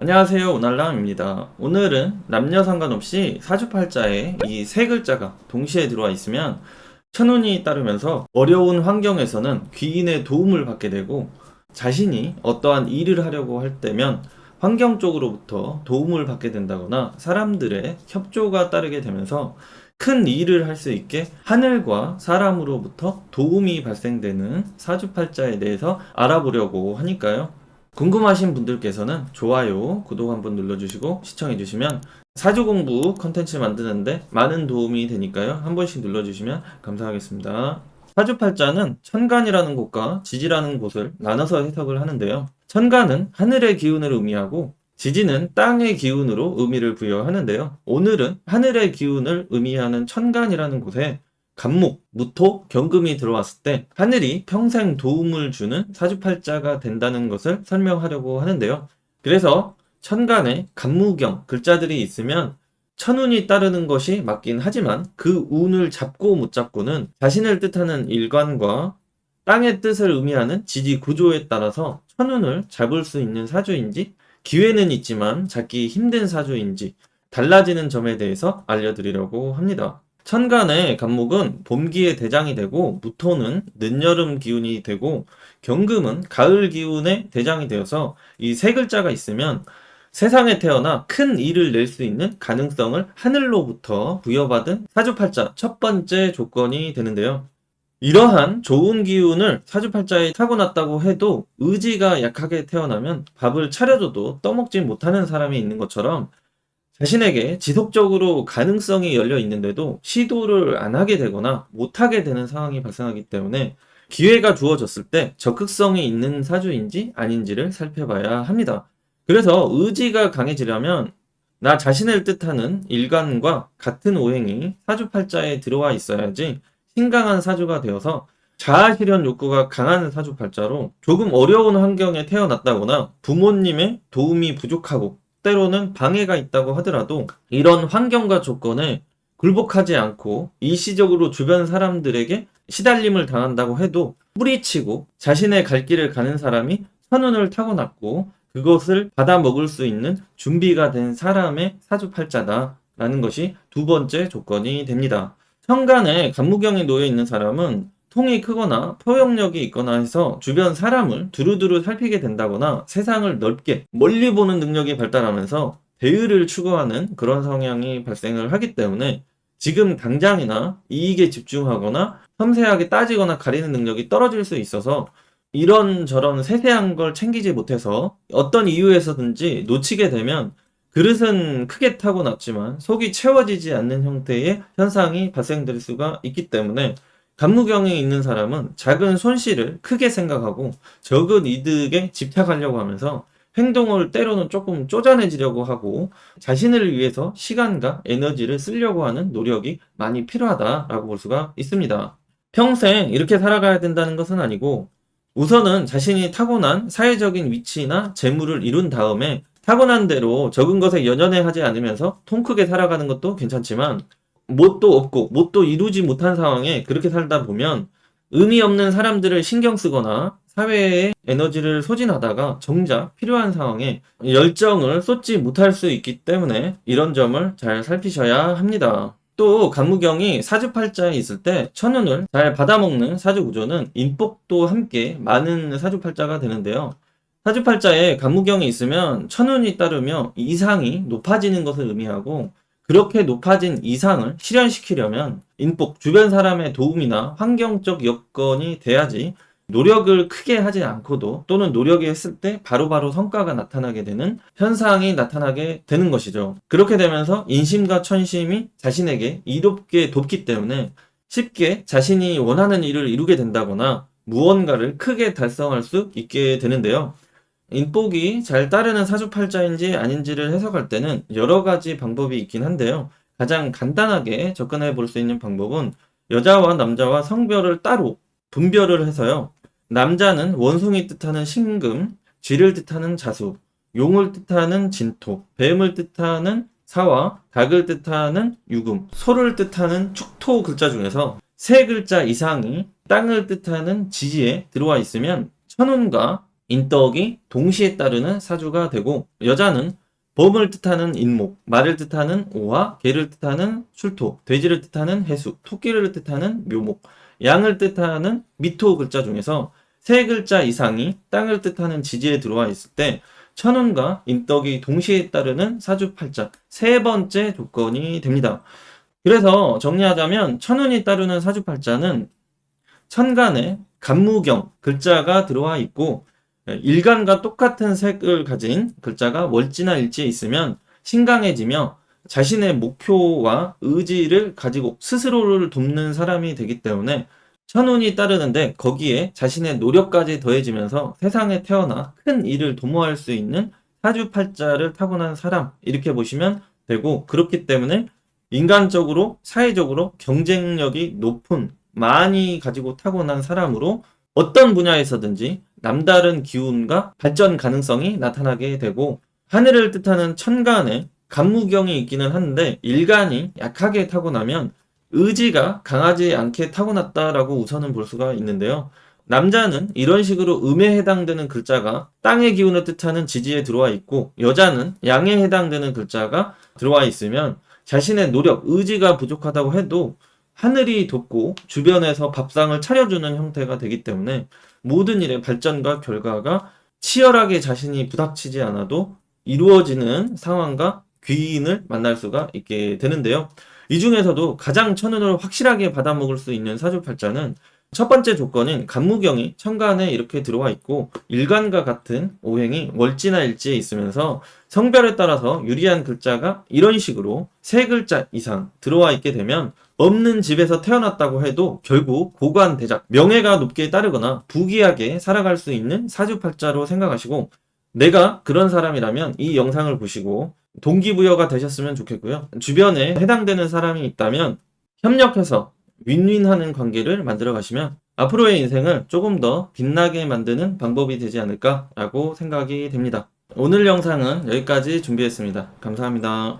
안녕하세요, 오날람입니다. 오늘은 남녀 상관없이 사주팔자에 이 세 글자가 동시에 들어와 있으면 천운이 따르면서 어려운 환경에서는 귀인의 도움을 받게 되고, 자신이 어떠한 일을 하려고 할 때면 환경 쪽으로부터 도움을 받게 된다거나 사람들의 협조가 따르게 되면서 큰 일을 할 수 있게 하늘과 사람으로부터 도움이 발생되는 사주팔자에 대해서 알아보려고 하니까요. 궁금하신 분들께서는 좋아요, 구독 한번 눌러주시고 시청해주시면 사주 공부 컨텐츠 만드는데 많은 도움이 되니까요. 한 번씩 눌러주시면 감사하겠습니다. 사주팔자는 천간이라는 곳과 지지라는 곳을 나눠서 해석을 하는데요. 천간은 하늘의 기운을 의미하고 지지는 땅의 기운으로 의미를 부여하는데요. 오늘은 하늘의 기운을 의미하는 천간이라는 곳에 간목, 무토, 경금이 들어왔을 때 하늘이 평생 도움을 주는 사주팔자가 된다는 것을 설명하려고 하는데요. 그래서 천간에 간무경 글자들이 있으면 천운이 따르는 것이 맞긴 하지만 그 운을 잡고 못 잡고는 자신을 뜻하는 일관과 땅의 뜻을 의미하는 지지 구조에 따라서 천운을 잡을 수 있는 사주인지 기회는 있지만 잡기 힘든 사주인지 달라지는 점에 대해서 알려드리려고 합니다. 천간의 간목은 봄기의 대장이 되고 무토는 늦여름 기운이 되고 경금은 가을 기운의 대장이 되어서 이 세 글자가 있으면 세상에 태어나 큰 일을 낼 수 있는 가능성을 하늘로부터 부여받은 사주팔자 첫 번째 조건이 되는데요. 이러한 좋은 기운을 사주팔자에 타고났다고 해도 의지가 약하게 태어나면 밥을 차려줘도 떠먹지 못하는 사람이 있는 것처럼 자신에게 지속적으로 가능성이 열려 있는데도 시도를 안 하게 되거나 못하게 되는 상황이 발생하기 때문에 기회가 주어졌을 때 적극성이 있는 사주인지 아닌지를 살펴봐야 합니다. 그래서 의지가 강해지려면 나 자신을 뜻하는 일간과 같은 오행이 사주팔자에 들어와 있어야지 신강한 사주가 되어서 자아실현 욕구가 강한 사주팔자로 조금 어려운 환경에 태어났다거나 부모님의 도움이 부족하고 때로는 방해가 있다고 하더라도 이런 환경과 조건에 굴복하지 않고 일시적으로 주변 사람들에게 시달림을 당한다고 해도 뿌리치고 자신의 갈 길을 가는 사람이 천운을 타고났고 그것을 받아먹을 수 있는 준비가 된 사람의 사주팔자다라는 것이 두 번째 조건이 됩니다. 천간에 간무경에 놓여 있는 사람은 통이 크거나 포용력이 있거나 해서 주변 사람을 두루두루 살피게 된다거나 세상을 넓게 멀리 보는 능력이 발달하면서 배의를 추구하는 그런 성향이 발생을 하기 때문에 지금 당장이나 이익에 집중하거나 섬세하게 따지거나 가리는 능력이 떨어질 수 있어서 이런저런 세세한 걸 챙기지 못해서 어떤 이유에서든지 놓치게 되면 그릇은 크게 타고났지만 속이 채워지지 않는 형태의 현상이 발생될 수가 있기 때문에 간무경에 있는 사람은 작은 손실을 크게 생각하고 적은 이득에 집착하려고 하면서 행동을 때로는 조금 쪼잔해지려고 하고 자신을 위해서 시간과 에너지를 쓰려고 하는 노력이 많이 필요하다라고 볼 수가 있습니다. 평생 이렇게 살아가야 된다는 것은 아니고 우선은 자신이 타고난 사회적인 위치나 재물을 이룬 다음에 타고난 대로 적은 것에 연연해 하지 않으면서 통 크게 살아가는 것도 괜찮지만 뭣도 없고 뭣도 이루지 못한 상황에 그렇게 살다 보면 의미 없는 사람들을 신경 쓰거나 사회에 에너지를 소진하다가 정작 필요한 상황에 열정을 쏟지 못할 수 있기 때문에 이런 점을 잘 살피셔야 합니다. 또 간무경이 사주팔자에 있을 때 천운을 잘 받아먹는 사주구조는 인복도 함께 많은 사주팔자가 되는데요. 사주팔자에 간무경이 있으면 천운이 따르며 이상이 높아지는 것을 의미하고 그렇게 높아진 이상을 실현시키려면 인복, 주변 사람의 도움이나 환경적 여건이 돼야지 노력을 크게 하지 않고도 또는 노력이 했을 때 바로바로 성과가 나타나게 되는 현상이 나타나게 되는 것이죠. 그렇게 되면서 인심과 천심이 자신에게 이롭게 돕기 때문에 쉽게 자신이 원하는 일을 이루게 된다거나 무언가를 크게 달성할 수 있게 되는데요. 인복이 잘 따르는 사주팔자인지 아닌지를 해석할 때는 여러 가지 방법이 있긴 한데요. 가장 간단하게 접근해 볼 수 있는 방법은 여자와 남자와 성별을 따로 분별을 해서요. 남자는 원숭이 뜻하는 신금, 쥐를 뜻하는 자수, 용을 뜻하는 진토, 뱀을 뜻하는 사화, 닭을 뜻하는 유금, 소를 뜻하는 축토 글자 중에서 세 글자 이상이 땅을 뜻하는 지지에 들어와 있으면 천운과 인덕이 동시에 따르는 사주가 되고, 여자는 범을 뜻하는 인목, 말을 뜻하는 오화, 개를 뜻하는 출토, 돼지를 뜻하는 해수, 토끼를 뜻하는 묘목, 양을 뜻하는 미토 글자 중에서 세 글자 이상이 땅을 뜻하는 지지에 들어와 있을 때 천운과 인덕이 동시에 따르는 사주팔자 세 번째 조건이 됩니다. 그래서 정리하자면 천운이 따르는 사주팔자는 천간에 간무경 글자가 들어와 있고 일간과 똑같은 색을 가진 글자가 월지나 일지에 있으면 신강해지며 자신의 목표와 의지를 가지고 스스로를 돕는 사람이 되기 때문에 천운이 따르는데 거기에 자신의 노력까지 더해지면서 세상에 태어나 큰 일을 도모할 수 있는 사주팔자를 타고난 사람 이렇게 보시면 되고, 그렇기 때문에 인간적으로 사회적으로 경쟁력이 높은 많이 가지고 타고난 사람으로 어떤 분야에서든지 남다른 기운과 발전 가능성이 나타나게 되고, 하늘을 뜻하는 천간에 간무경이 있기는 한데 일간이 약하게 타고나면 의지가 강하지 않게 타고났다라고 우선은 볼 수가 있는데요. 남자는 이런 식으로 음에 해당되는 글자가 땅의 기운을 뜻하는 지지에 들어와 있고, 여자는 양에 해당되는 글자가 들어와 있으면 자신의 노력, 의지가 부족하다고 해도 하늘이 돕고 주변에서 밥상을 차려주는 형태가 되기 때문에 모든 일의 발전과 결과가 치열하게 자신이 부닥치지 않아도 이루어지는 상황과 귀인을 만날 수가 있게 되는데요. 이 중에서도 가장 천운을 확실하게 받아먹을 수 있는 사주팔자는 첫 번째 조건인 간무경이 천간에 이렇게 들어와 있고 일간과 같은 오행이 월지나 일지에 있으면서 성별에 따라서 유리한 글자가 이런 식으로 세 글자 이상 들어와 있게 되면 없는 집에서 태어났다고 해도 결국 고관대작, 명예가 높게 따르거나 부귀하게 살아갈 수 있는 사주팔자로 생각하시고, 내가 그런 사람이라면 이 영상을 보시고 동기부여가 되셨으면 좋겠고요. 주변에 해당되는 사람이 있다면 협력해서 윈윈하는 관계를 만들어 가시면 앞으로의 인생을 조금 더 빛나게 만드는 방법이 되지 않을까라고 생각이 됩니다. 오늘 영상은 여기까지 준비했습니다. 감사합니다.